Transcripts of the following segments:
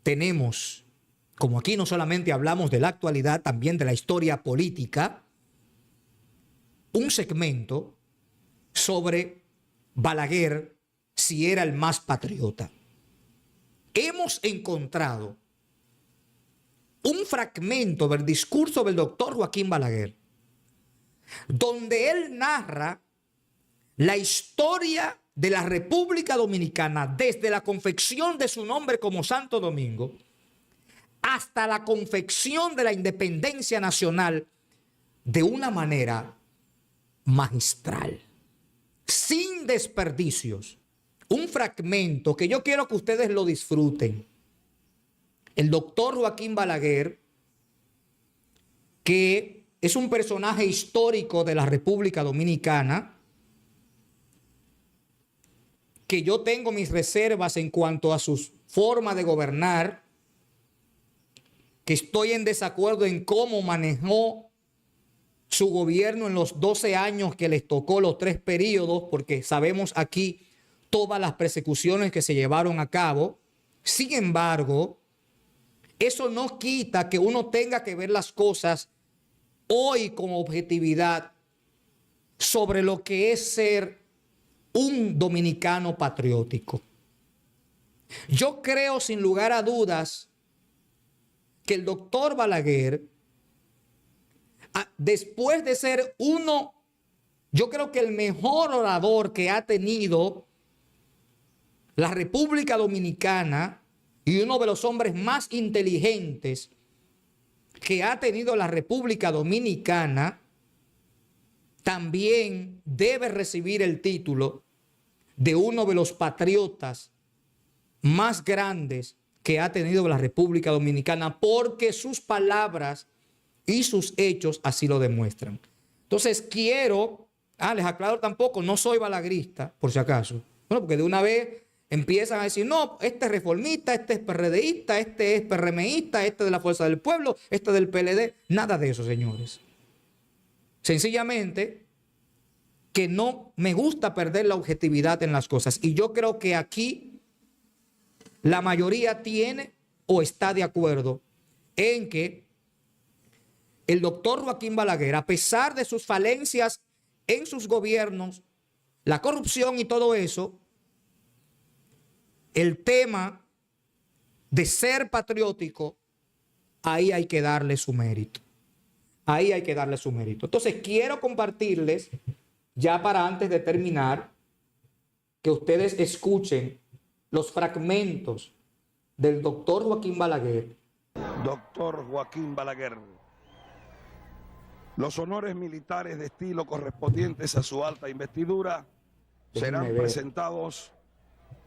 tenemos, como aquí no solamente hablamos de la actualidad, también de la historia política, un segmento sobre Balaguer, si era el más patriota. Hemos encontrado un fragmento del discurso del doctor Joaquín Balaguer, donde él narra la historia de la República Dominicana desde la confección de su nombre como Santo Domingo hasta la confección de la independencia nacional de una manera magistral, sin desperdicios. Un fragmento que yo quiero que ustedes lo disfruten. El doctor Joaquín Balaguer, que es un personaje histórico de la República Dominicana, que yo tengo mis reservas en cuanto a su forma de gobernar, que estoy en desacuerdo en cómo manejó su gobierno en los 12 años que les tocó los 3 periodos, porque sabemos aquí todas las persecuciones que se llevaron a cabo. Sin embargo, eso no quita que uno tenga que ver las cosas hoy con objetividad sobre lo que es ser un dominicano patriótico. Yo creo sin lugar a dudas que el doctor Balaguer, después de ser yo creo que el mejor orador que ha tenido la República Dominicana y uno de los hombres más inteligentes que ha tenido la República Dominicana, también debe recibir el título de uno de los patriotas más grandes que ha tenido la República Dominicana, porque sus palabras y sus hechos así lo demuestran. Entonces les aclaro, tampoco, no soy balagrista, por si acaso. Bueno, porque de una vez empiezan a decir, no, este es reformista, este es PRDista, este es PRMista, este es de la Fuerza del Pueblo, este es del PLD. Nada de eso, señores. Sencillamente que no me gusta perder la objetividad en las cosas. Y yo creo que aquí la mayoría tiene o está de acuerdo en que el doctor Joaquín Balaguer, a pesar de sus falencias en sus gobiernos, la corrupción y todo eso, el tema de ser patriótico, ahí hay que darle su mérito. Ahí hay que darle su mérito. Entonces quiero compartirles, ya para antes de terminar, que ustedes escuchen los fragmentos del doctor Joaquín Balaguer. Doctor Joaquín Balaguer, los honores militares de estilo correspondientes a su alta investidura serán presentados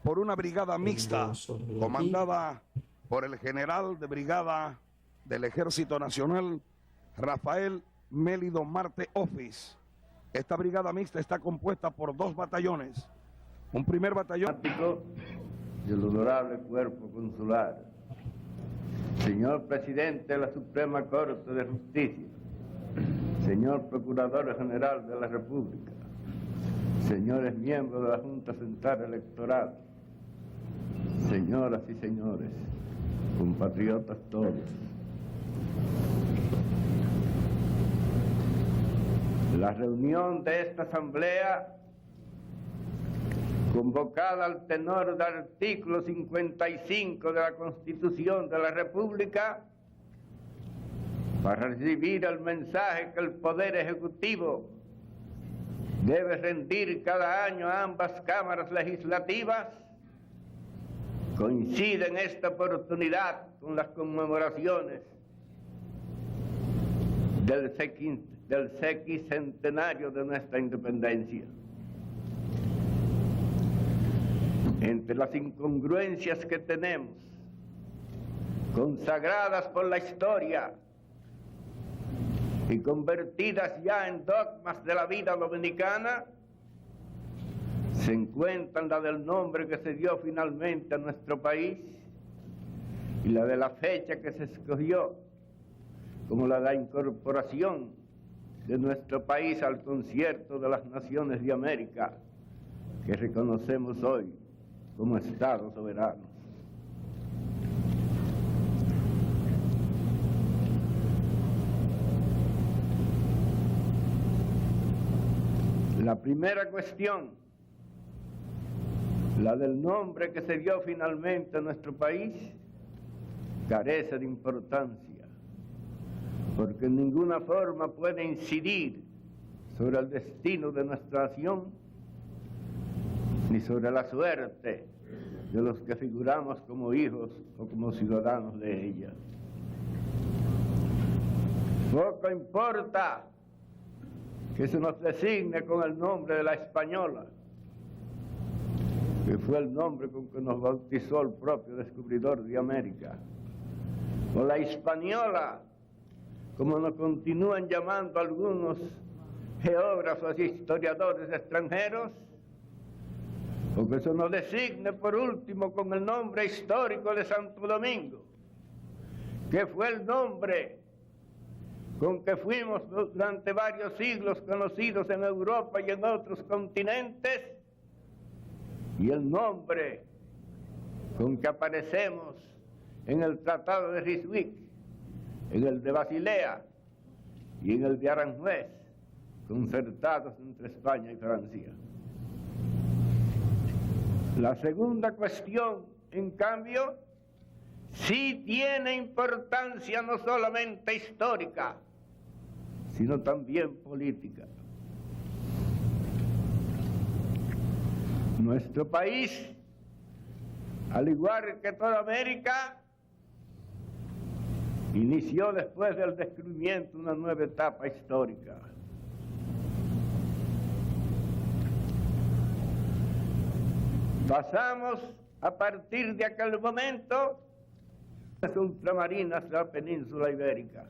por una brigada mixta comandada por el general de brigada del Ejército Nacional, Rafael Mélido Marte Office. Esta brigada mixta está compuesta por 2 batallones. Un primer batallón del honorable cuerpo consular, señor presidente de la Suprema Corte de Justicia, señor Procurador General de la República, señores miembros de la Junta Central Electoral, señoras y señores, compatriotas todos. La reunión de esta asamblea, convocada al tenor del artículo 55 de la Constitución de la República, para recibir el mensaje que el Poder Ejecutivo debe rendir cada año a ambas cámaras legislativas, coincide en esta oportunidad con las conmemoraciones del sesquicentenario de nuestra independencia. Entre las incongruencias que tenemos, consagradas por la historia y convertidas ya en dogmas de la vida dominicana, se encuentran la del nombre que se dio finalmente a nuestro país y la de la fecha que se escogió como la de la incorporación de nuestro país al concierto de las naciones de América, que reconocemos hoy como Estado soberano. La primera cuestión, la del nombre que se dio finalmente a nuestro país, carece de importancia, porque en ninguna forma puede incidir sobre el destino de nuestra nación, ni sobre la suerte de los que figuramos como hijos o como ciudadanos de ella. Poco importa que se nos designe con el nombre de la Española, que fue el nombre con que nos bautizó el propio descubridor de América, o la Hispaniola, como nos continúan llamando algunos geógrafos y historiadores extranjeros, o que se nos designe por último con el nombre histórico de Santo Domingo, que fue el nombre con que fuimos durante varios siglos conocidos en Europa y en otros continentes, y el nombre con que aparecemos en el Tratado de Ryswick, en el de Basilea y en el de Aranjuez, concertados entre España y Francia. La segunda cuestión, en cambio, sí tiene importancia no solamente histórica, sino también política. Nuestro país, al igual que toda América, inició después del descubrimiento una nueva etapa histórica. Pasamos a partir de aquel momento las ultramarinas de la península ibérica.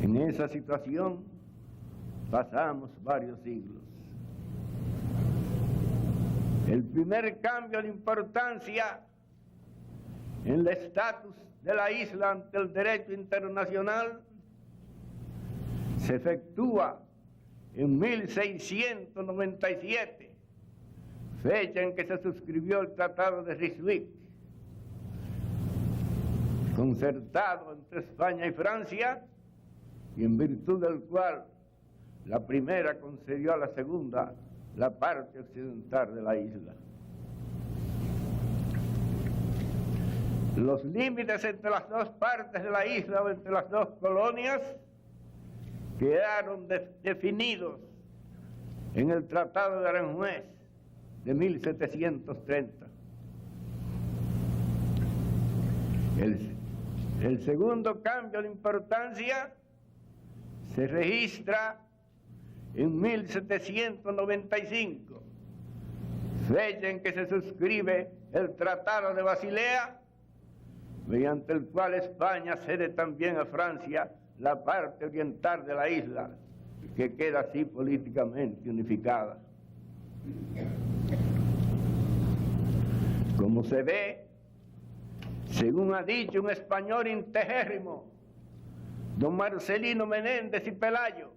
En esa situación pasamos varios siglos. El primer cambio de importancia en el estatus de la isla ante el derecho internacional se efectúa en 1697, fecha en que se suscribió el Tratado de Ryswick, concertado entre España y Francia, y en virtud del cual la primera concedió a la segunda la parte occidental de la isla. Los límites entre las dos partes de la isla o entre las dos colonias quedaron definidos en el Tratado de Aranjuez de 1730. El segundo cambio de importancia se registra en 1795, fecha en que se suscribe el Tratado de Basilea, mediante el cual España cede también a Francia la parte oriental de la isla, que queda así políticamente unificada. Como se ve, según ha dicho un español integérrimo, don Marcelino Menéndez y Pelayo,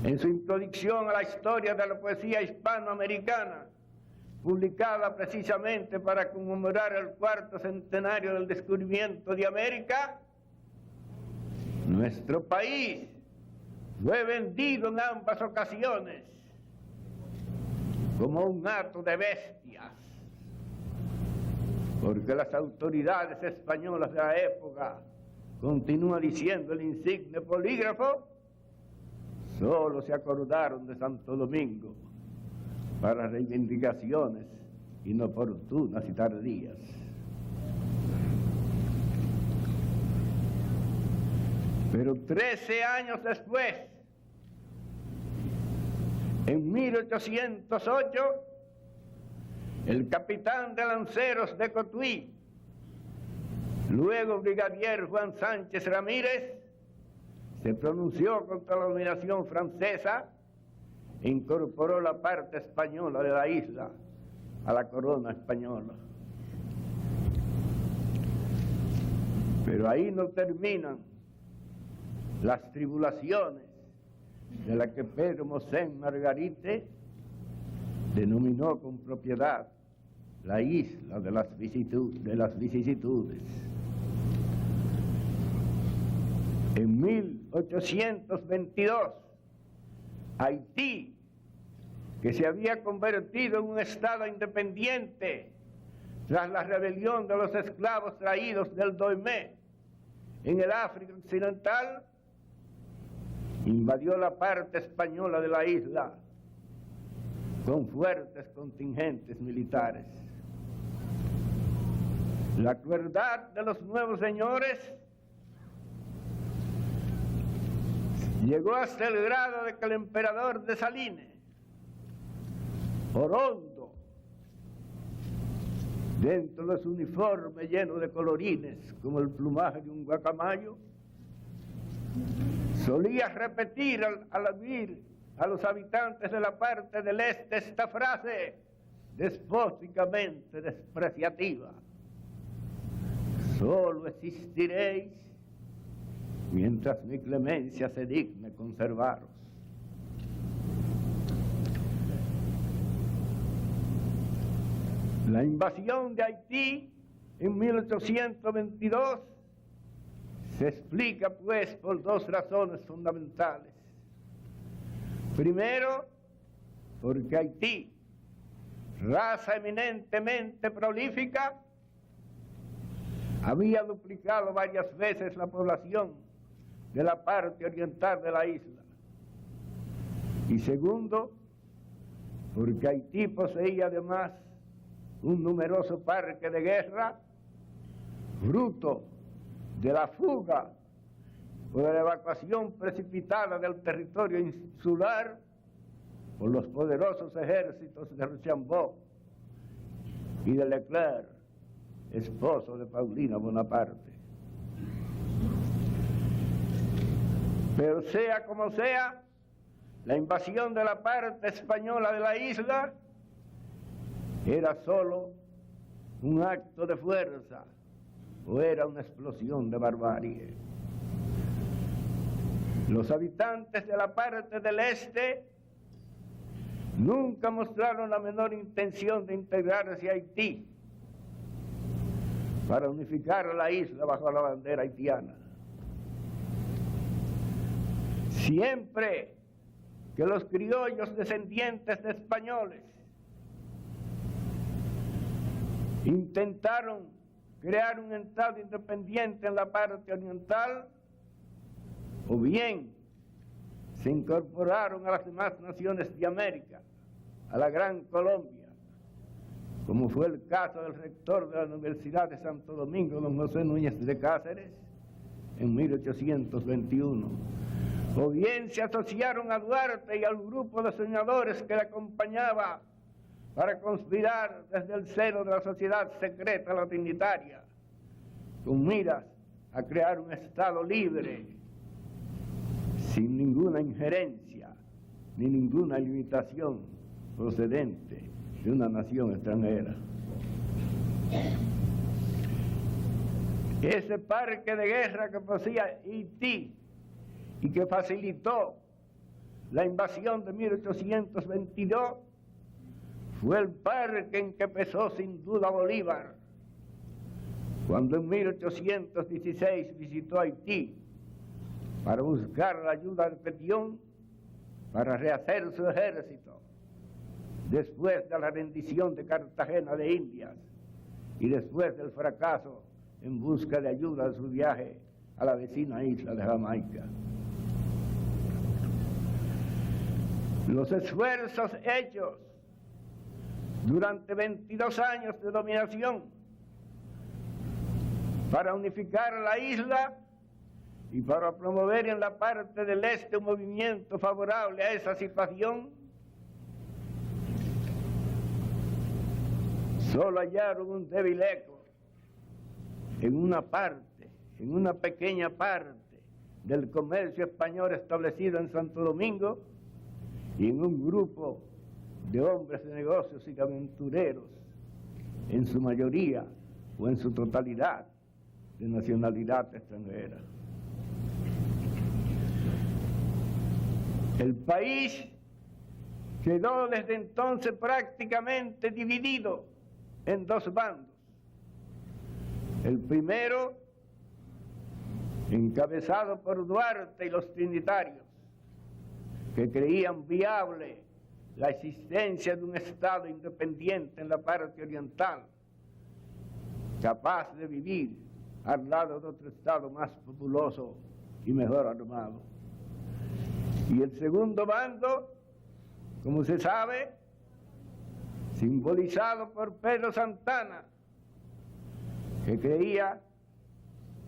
en su introducción a la historia de la poesía hispanoamericana, publicada precisamente para conmemorar el 4º centenario del descubrimiento de América, nuestro país fue vendido en ambas ocasiones como un hato de bestias, porque las autoridades españolas de la época, continúa diciendo el insigne polígrafo, solo se acordaron de Santo Domingo para reivindicaciones inoportunas y tardías. Pero 13 años después, en 1808, el capitán de lanceros de Cotuí, luego brigadier Juan Sánchez Ramírez, se pronunció contra la dominación francesa e incorporó la parte española de la isla a la corona española. Pero ahí no terminan las tribulaciones de las que Pedro Mosén Margarite denominó con propiedad la isla de las vicisitudes. En 1822, Haití, que se había convertido en un estado independiente tras la rebelión de los esclavos traídos del Dahomey en el África Occidental, invadió la parte española de la isla con fuertes contingentes militares. La crueldad de los nuevos señores llegó hasta el grado de que el emperador de Salines, Orondo, dentro de su uniforme lleno de colorines como el plumaje de un guacamayo, solía repetir al oír a los habitantes de la parte del este esta frase despóticamente despreciativa: solo existiréis mientras mi clemencia se digne conservaros. La invasión de Haití en 1822 se explica pues por dos razones fundamentales. Primero, porque Haití, raza eminentemente prolífica, había duplicado varias veces la población de la parte oriental de la isla. Y segundo, porque Haití poseía además un numeroso parque de guerra, fruto de la fuga o de la evacuación precipitada del territorio insular por los poderosos ejércitos de Rochambeau y de Leclerc, esposo de Paulina Bonaparte. Pero sea como sea, la invasión de la parte española de la isla era solo un acto de fuerza o era una explosión de barbarie. Los habitantes de la parte del este nunca mostraron la menor intención de integrarse a Haití para unificar a la isla bajo la bandera haitiana. Siempre que los criollos descendientes de españoles intentaron crear un estado independiente en la parte oriental, o bien se incorporaron a las demás naciones de América, a la Gran Colombia, como fue el caso del rector de la Universidad de Santo Domingo, don José Núñez de Cáceres, en 1821, o bien se asociaron a Duarte y al grupo de soñadores que le acompañaba para conspirar desde el seno de la sociedad secreta latinitaria, con miras a crear un Estado libre, sin ninguna injerencia ni ninguna limitación procedente de una nación extranjera. Ese parque de guerra que poseía Haití y que facilitó la invasión de 1822 fue el parque en que pesó sin duda Bolívar cuando en 1816 visitó Haití para buscar la ayuda de Petión para rehacer su ejército después de la rendición de Cartagena de Indias y después del fracaso en busca de ayuda de su viaje a la vecina isla de Jamaica. Los esfuerzos hechos durante 22 años de dominación para unificar la isla y para promover en la parte del este un movimiento favorable a esa situación, solo hallaron un débil eco en una parte, en una pequeña parte del comercio español establecido en Santo Domingo y en un grupo de hombres de negocios y aventureros, en su mayoría o en su totalidad de nacionalidad extranjera. El país quedó desde entonces prácticamente dividido en dos bandos. El primero, encabezado por Duarte y los trinitarios, que creían viable la existencia de un Estado independiente en la parte oriental, capaz de vivir al lado de otro Estado más populoso y mejor armado. Y el segundo bando, como se sabe, simbolizado por Pedro Santana, que creía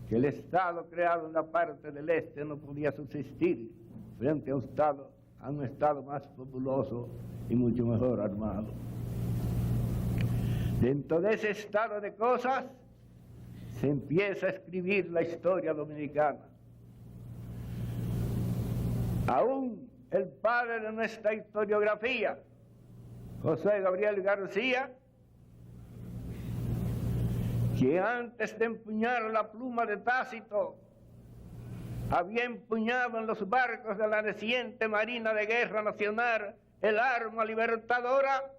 que el Estado creado en la parte del este no podía subsistir frente a un Estado más populoso y mucho mejor armado. Dentro de ese estado de cosas se empieza a escribir la historia dominicana. Aún el padre de nuestra historiografía, José Gabriel García, que antes de empuñar la pluma de Tácito había empuñado en los barcos de la naciente Marina de Guerra Nacional el arma libertadora,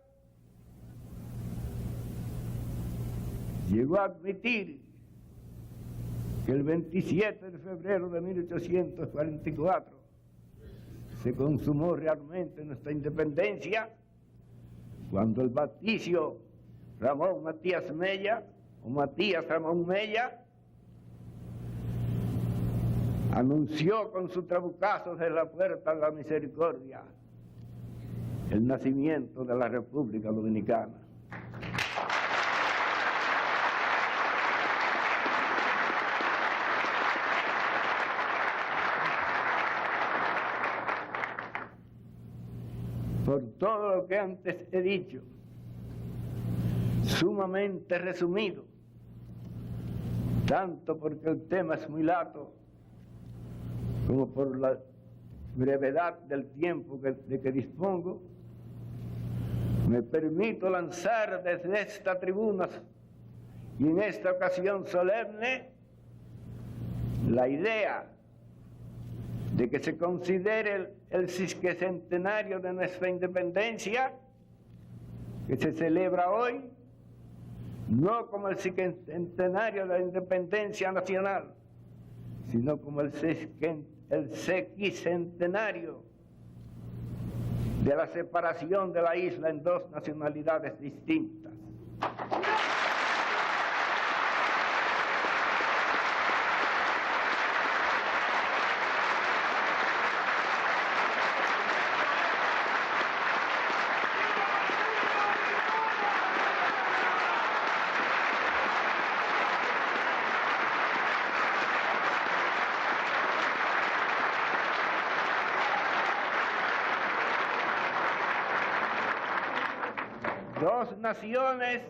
llegó a admitir que el 27 de febrero de 1844 se consumó realmente nuestra independencia cuando el patricio Ramón Matías Mella, o Matías Ramón Mella, anunció con su trabucazo de la Puerta de la Misericordia el nacimiento de la República Dominicana. Por todo lo que antes he dicho, sumamente resumido, tanto porque el tema es muy lato, como por la brevedad del tiempo de que dispongo, me permito lanzar desde esta tribuna y en esta ocasión solemne la idea de que se considere el sesquicentenario de nuestra independencia, que se celebra hoy, no como el sesquicentenario de la independencia nacional, sino como el sesquicentenario de la separación de la isla en dos nacionalidades distintas. Dos naciones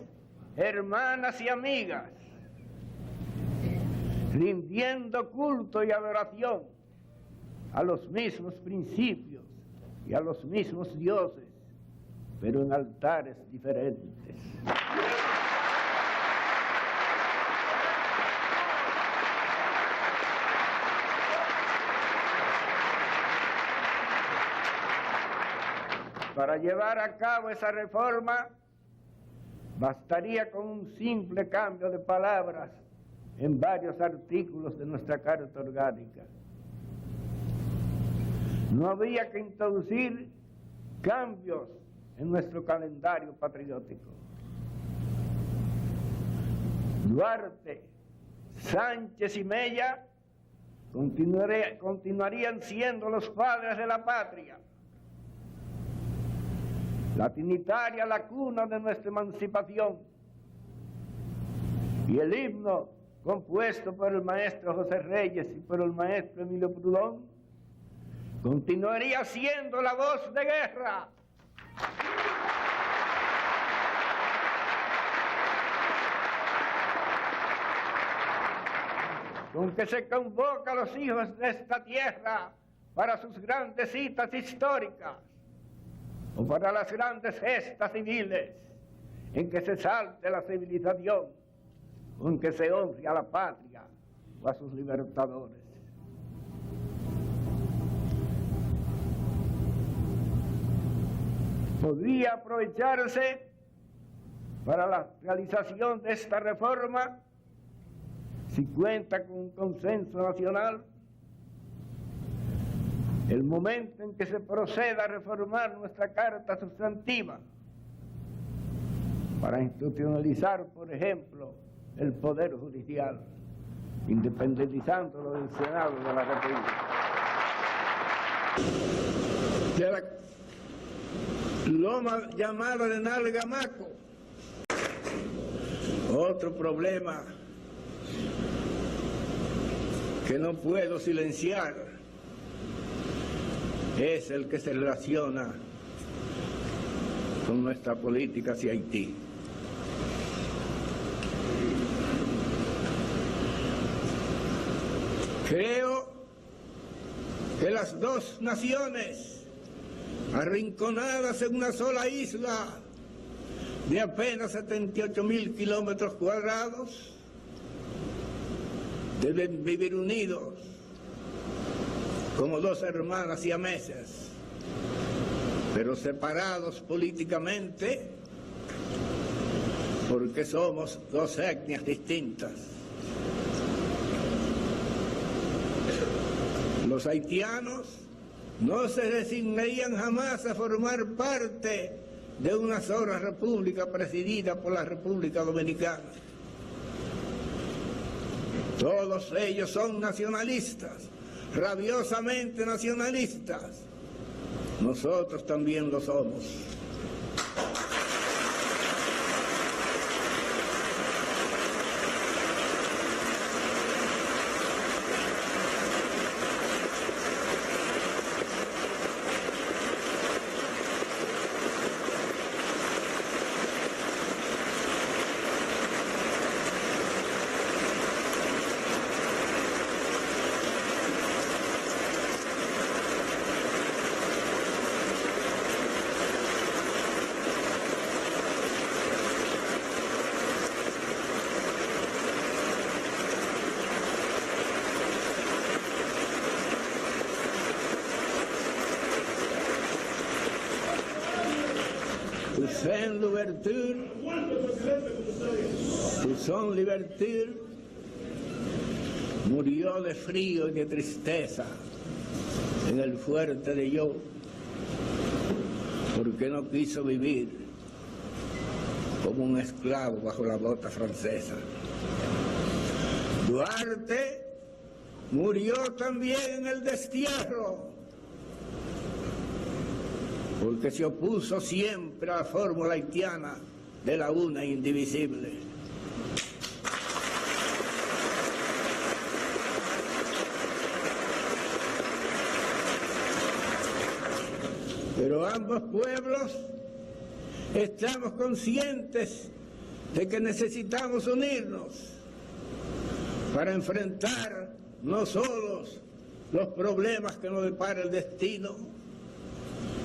hermanas y amigas, rindiendo culto y adoración a los mismos principios y a los mismos dioses, pero en altares diferentes. Para llevar a cabo esa reforma, bastaría con un simple cambio de palabras en varios artículos de nuestra Carta Orgánica. No habría que introducir cambios en nuestro calendario patriótico. Duarte, Sánchez y Mella continuarían siendo los padres de la patria. La Trinitaria, la cuna de nuestra emancipación, y el himno compuesto por el maestro José Reyes y por el maestro Emilio Prudón, continuaría siendo la voz de guerra. Con que se convoca a los hijos de esta tierra para sus grandes citas históricas, o para las grandes gestas civiles en que se salte la civilización, o en que se honre a la patria o a sus libertadores. Podría aprovecharse para la realización de esta reforma, si cuenta con un consenso nacional, el momento en que se proceda a reformar nuestra Carta Sustantiva para institucionalizar, por ejemplo, el Poder Judicial, independizándolo del Senado de la República. De la loma llamada de Nalgamaco, otro problema que no puedo silenciar es el que se relaciona con nuestra política hacia Haití. Creo que las dos naciones, arrinconadas en una sola isla de apenas 78.000 kilómetros cuadrados, deben vivir unidos como dos hermanas siameses, pero separados políticamente porque somos dos etnias distintas. Los haitianos no se resignarían jamás a formar parte de una sola república presidida por la República Dominicana. Todos ellos son nacionalistas, rabiosamente nacionalistas. Nosotros también lo somos. Toussaint Louverture, murió de frío y de tristeza en el fuerte de Yo, porque no quiso vivir como un esclavo bajo la bota francesa. Duarte murió también en el destierro, porque se opuso siempre a la fórmula haitiana de la una e indivisible. Pero ambos pueblos estamos conscientes de que necesitamos unirnos para enfrentar no solo los problemas que nos depara el destino,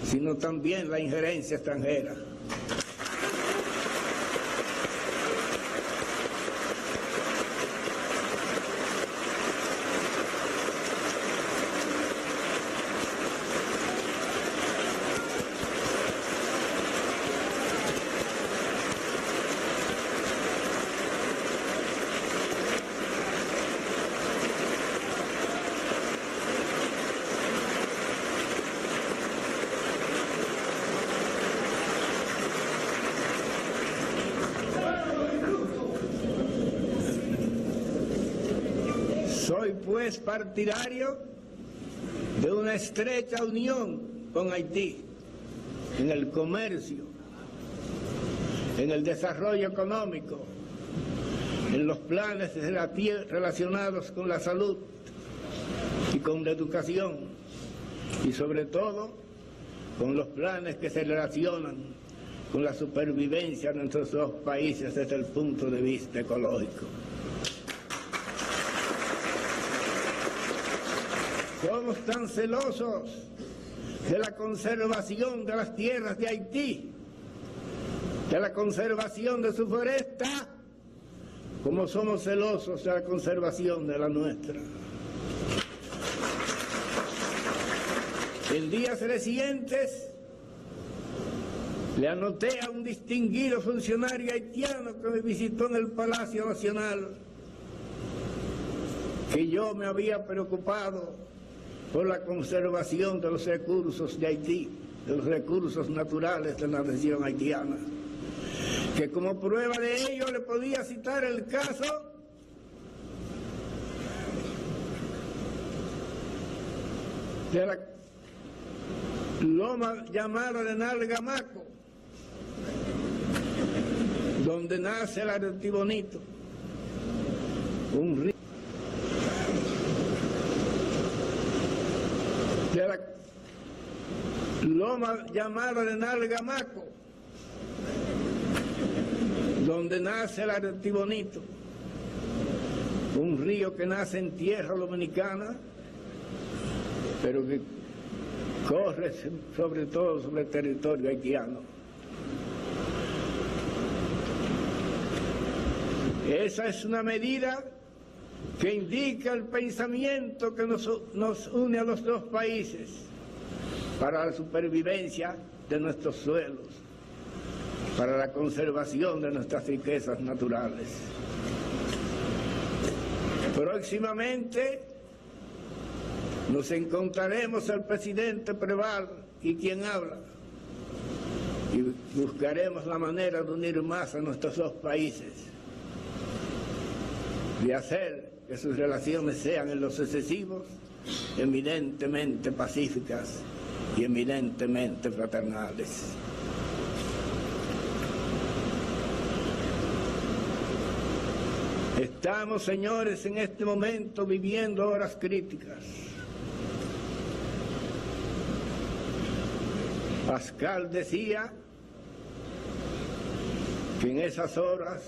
sino también la injerencia extranjera. Soy pues partidario de una estrecha unión con Haití en el comercio, en el desarrollo económico, en los planes relacionados con la salud y con la educación, y sobre todo con los planes que se relacionan con la supervivencia de nuestros dos países desde el punto de vista ecológico. Somos tan celosos de la conservación de las tierras de Haití, de la conservación de su foresta, como somos celosos de la conservación de la nuestra. En días recientes le anoté a un distinguido funcionario haitiano que me visitó en el Palacio Nacional que yo me había preocupado por la conservación de los recursos de Haití, de los recursos naturales de la nación haitiana, que como prueba de ello le podía citar el caso de la loma llamada de Nalgamaco, donde nace el Artibonito, un río de la loma llamada de Nalgamaco, donde nace el Artibonito, un río que nace en tierra dominicana, pero que corre sobre todo sobre el territorio haitiano. Esa es una medida que indica el pensamiento que nos une a los dos países para la supervivencia de nuestros suelos, para la conservación de nuestras riquezas naturales. Próximamente nos encontraremos el presidente Preval y quien habla, y buscaremos la manera de unir más a nuestros dos países, de hacer que sus relaciones sean en lo sucesivos eminentemente pacíficas y eminentemente fraternales. Estamos, señores, en este momento viviendo horas críticas. Pascal decía que en esas horas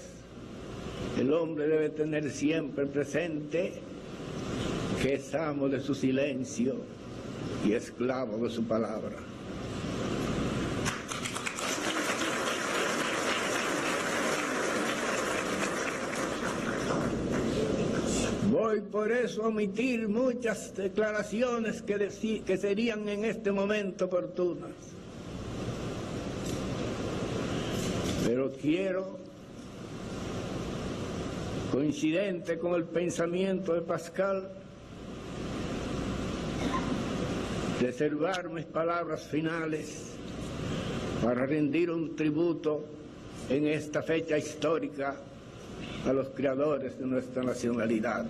el hombre debe tener siempre presente que es amo de su silencio y esclavo de su palabra. Voy por eso a omitir muchas declaraciones que serían en este momento oportunas. Pero quiero, coincidente con el pensamiento de Pascal, reservar mis palabras finales para rendir un tributo en esta fecha histórica a los creadores de nuestra nacionalidad.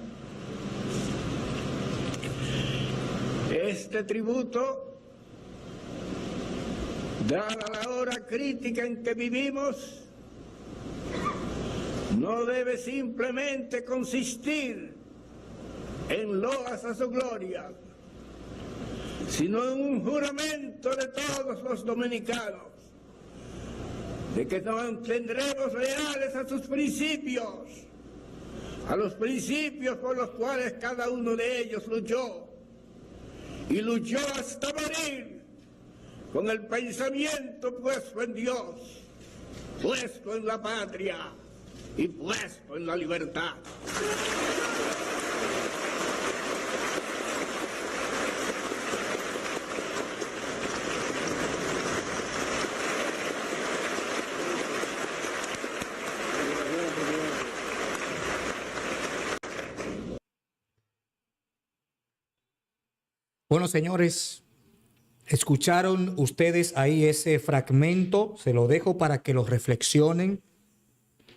Este tributo, dada la hora crítica en que vivimos, no debe simplemente consistir en loas a su gloria, sino en un juramento de todos los dominicanos de que nos mantendremos leales a sus principios, a los principios por los cuales cada uno de ellos luchó, y luchó hasta morir con el pensamiento puesto en Dios, puesto en la patria y puesto en la libertad. Bueno, señores, escucharon ustedes ahí ese fragmento, se lo dejo para que lo reflexionen.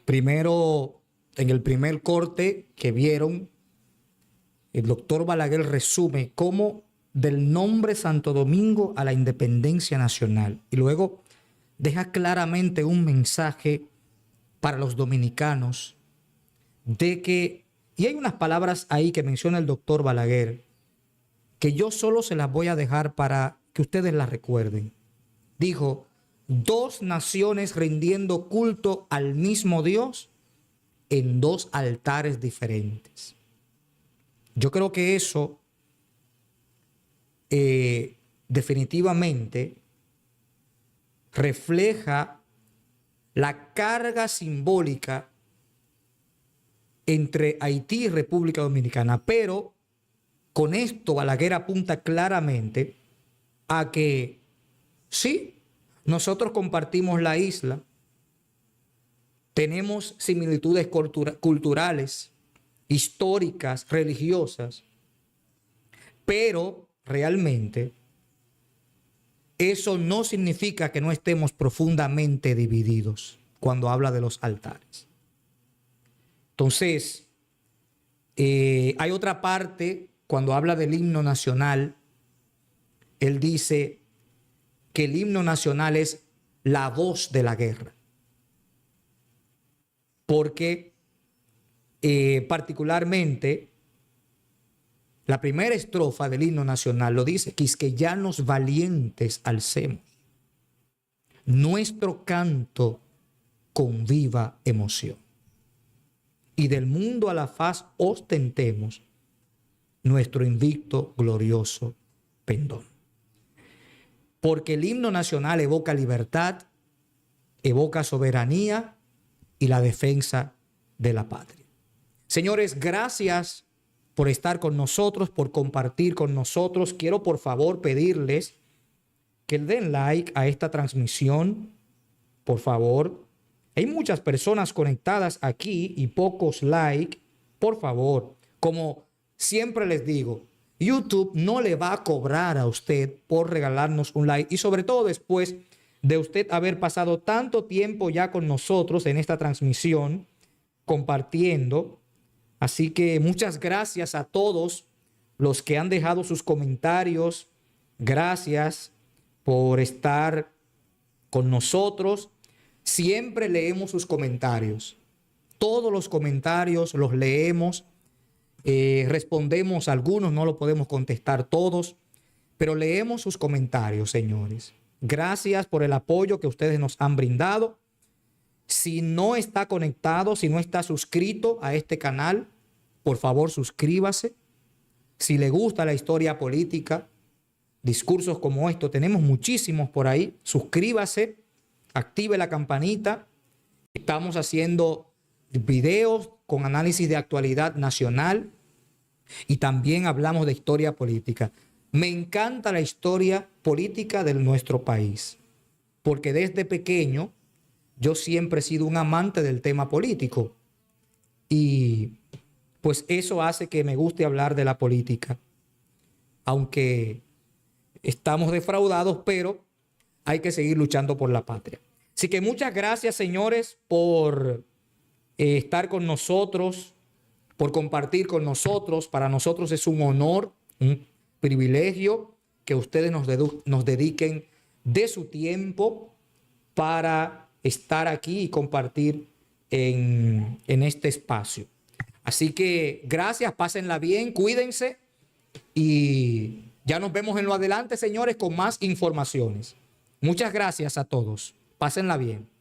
Primero, en el primer corte que vieron, el doctor Balaguer resume cómo del nombre Santo Domingo a la independencia nacional. Y luego deja claramente un mensaje para los dominicanos de que, y hay unas palabras ahí que menciona el doctor Balaguer, que yo solo se las voy a dejar para que ustedes las recuerden. Dijo, dos naciones rindiendo culto al mismo Dios en dos altares diferentes. Yo creo que eso definitivamente refleja la carga simbólica entre Haití y República Dominicana, pero con esto Balaguer apunta claramente a que sí, nosotros compartimos la isla, tenemos similitudes culturales, históricas, religiosas, pero realmente, eso no significa que no estemos profundamente divididos cuando habla de los altares. Entonces, hay otra parte, cuando habla del himno nacional, él dice que el himno nacional es la voz de la guerra. Porque particularmente la primera estrofa del himno nacional lo dice: quisqueyanos valientes alcemos nuestro canto con viva emoción, y del mundo a la faz ostentemos nuestro invicto glorioso pendón. Porque el himno nacional evoca libertad, evoca soberanía y la defensa de la patria. Señores, gracias por estar con nosotros, por compartir con nosotros. Quiero por favor pedirles que le den like a esta transmisión, por favor. Hay muchas personas conectadas aquí y pocos likes. Por favor, como siempre les digo, YouTube no le va a cobrar a usted por regalarnos un like, y sobre todo después de usted haber pasado tanto tiempo ya con nosotros en esta transmisión, compartiendo. Así que muchas gracias a todos los que han dejado sus comentarios. Gracias por estar con nosotros. Siempre leemos sus comentarios. Todos los comentarios los leemos. Respondemos a algunos, no lo podemos contestar todos, pero leemos sus comentarios, señores. Gracias por el apoyo que ustedes nos han brindado. Si no está conectado, si no está suscrito a este canal, por favor suscríbase. Si le gusta la historia política, discursos como estos, tenemos muchísimos por ahí. Suscríbase, active la campanita. Estamos haciendo videos con análisis de actualidad nacional y también hablamos de historia política. Me encanta la historia política de nuestro país, porque desde pequeño yo siempre he sido un amante del tema político, y pues eso hace que me guste hablar de la política, aunque estamos defraudados, pero hay que seguir luchando por la patria. Así que muchas gracias, señores, por estar con nosotros, por compartir con nosotros. Para nosotros es un honor, un privilegio que ustedes nos dediquen de su tiempo para estar aquí y compartir en este espacio. Así que gracias, pásenla bien, cuídense y ya nos vemos en lo adelante, señores, con más informaciones. Muchas gracias a todos. Pásenla bien.